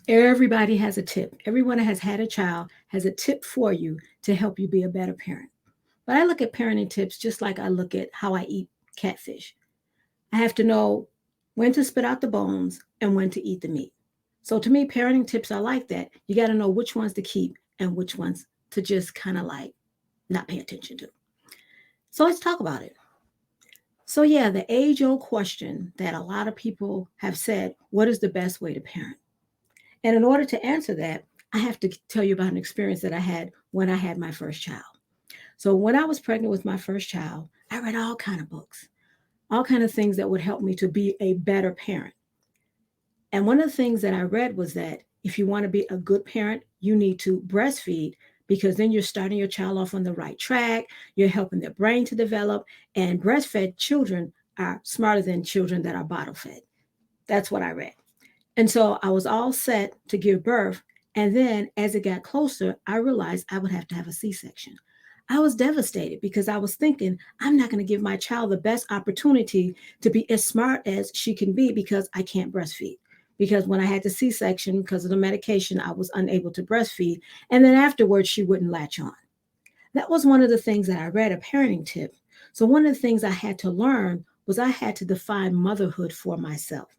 Everybody has a tip. Everyone that has had a child has a tip for you to help you be a better parent. But I look at parenting tips just like I look at how I eat catfish. I have to know when to spit out the bones and when to eat the meat. So to me, parenting tips are like that. You got to know which ones to keep and which ones to just kind of like not pay attention to. So let's talk about it. So, yeah, the age old question that a lot of people have said, what is the best way to parent? And in order to answer that, I have to tell you about an experience that I had when I had my first child. So, when I was pregnant with my first child, I read all kind of books, all kind of things that would help me to be a better parent. And one of the things that I read was that if you want to be a good parent, you need to breastfeed because then you're starting your child off on the right track. You're helping their brain to develop. And breastfed children are smarter than children that are bottle fed. That's what I read. And so I was all set to give birth. And then as it got closer, I realized I would have to have a C section. I was devastated because I was thinking, I'm not going to give my child the best opportunity to be as smart as she can be because I can't breastfeed. Because when I had the C section, because of the medication, I was unable to breastfeed. And then afterwards, she wouldn't latch on. That was one of the things that I read, a parenting tip. So, one of the things I had to learn was I had to define motherhood for myself.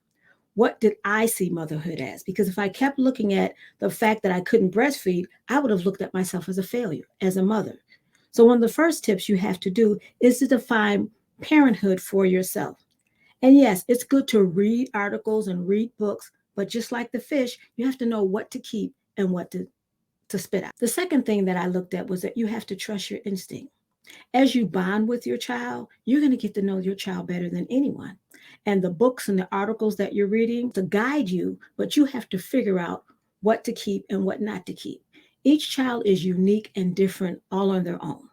What did I see motherhood as? Because if I kept looking at the fact that I couldn't breastfeed, I would have looked at myself as a failure, as a mother. So, one of the first tips you have to do is to define parenthood for yourself. And yes, it's good to read articles and read books, but just like the fish, you have to know what to keep and what to spit out. The second thing that I looked at was that you have to trust your instinct. As you bond with your child, you're going to get to know your child better than anyone. And the books and the articles that you're reading to guide you, but you have to figure out what to keep and what not to keep. Each child is unique and different all on their own.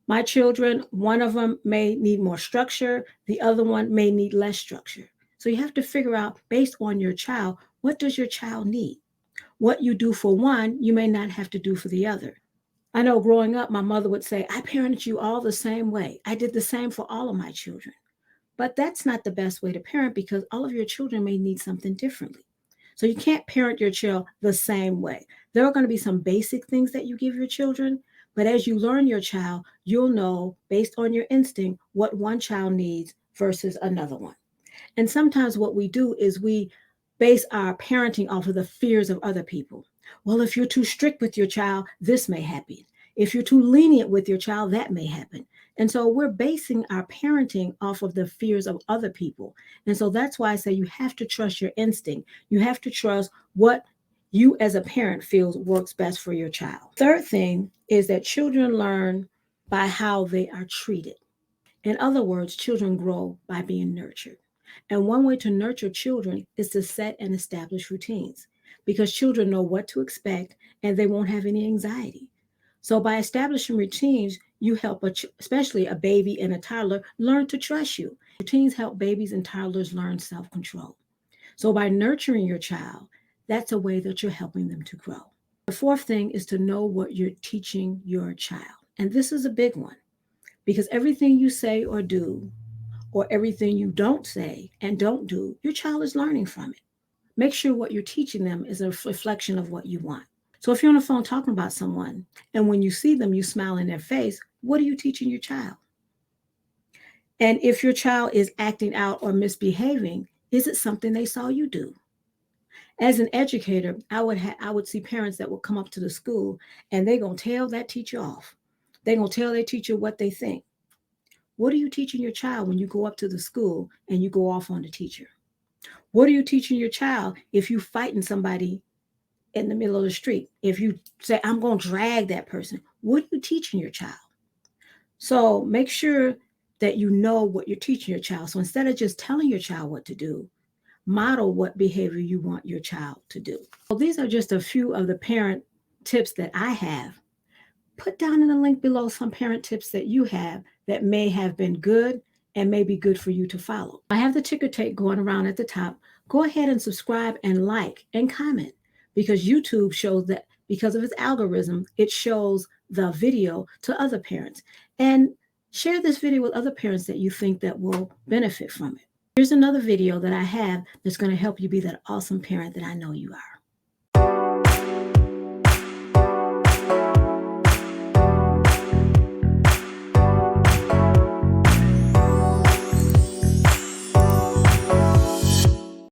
My children, one of them may need more structure, the other one may need less structure. So you have to figure out based on your child, what does your child need? What you do for one, you may not have to do for the other. I know growing up, my mother would say, I parented you all the same way. I did the same for all of my children. But that's not the best way to parent because all of your children may need something differently. So you can't parent your child the same way. There are going to be some basic things that you give your children, but as you learn your child, you'll know based on your instinct what one child needs versus another one. And sometimes what we do is we base our parenting off of the fears of other people. Well, if you're too strict with your child, this may happen. If you're too lenient with your child, that may happen. And so we're basing our parenting off of the fears of other people. And so that's why I say you have to trust your instinct. You have to trust what you as a parent feels works best for your child. Third thing is that children learn by how they are treated. In other words, children grow by being nurtured. And one way to nurture children is to set and establish routines because children know what to expect and they won't have any anxiety. So, by establishing routines, you help, especially a baby and a toddler, learn to trust you. Routines help babies and toddlers learn self control. So, by nurturing your child, that's a way that you're helping them to grow. The fourth thing is to know what you're teaching your child. And this is a big one because everything you say or do, or everything you don't say and don't do, your child is learning from it. Make sure what you're teaching them is a reflection of what you want. So if you're on the phone talking about someone and when you see them, you smile in their face, what are you teaching your child? And if your child is acting out or misbehaving, is it something they saw you do? As an educator, I would see parents that would come up to the school and they're gonna tell that teacher off. They're gonna tell their teacher what they think. What are you teaching your child when you go up to the school and you go off on the teacher? What are you teaching your child if you fighting somebody in the middle of the street? If you say, I'm going to drag that person, what are you teaching your child? So make sure that you know what you're teaching your child. So instead of just telling your child what to do, model what behavior you want your child to do. So these are just a few of the parent tips that I have. Put down in the link below some parent tips that you have that may have been good and may be good for you to follow. I have the ticker tape going around at the top. Go ahead and subscribe and like and comment because YouTube shows that because of its algorithm, it shows the video to other parents. And share this video with other parents that you think that will benefit from it. Here's another video that I have that's going to help you be that awesome parent that I know you are.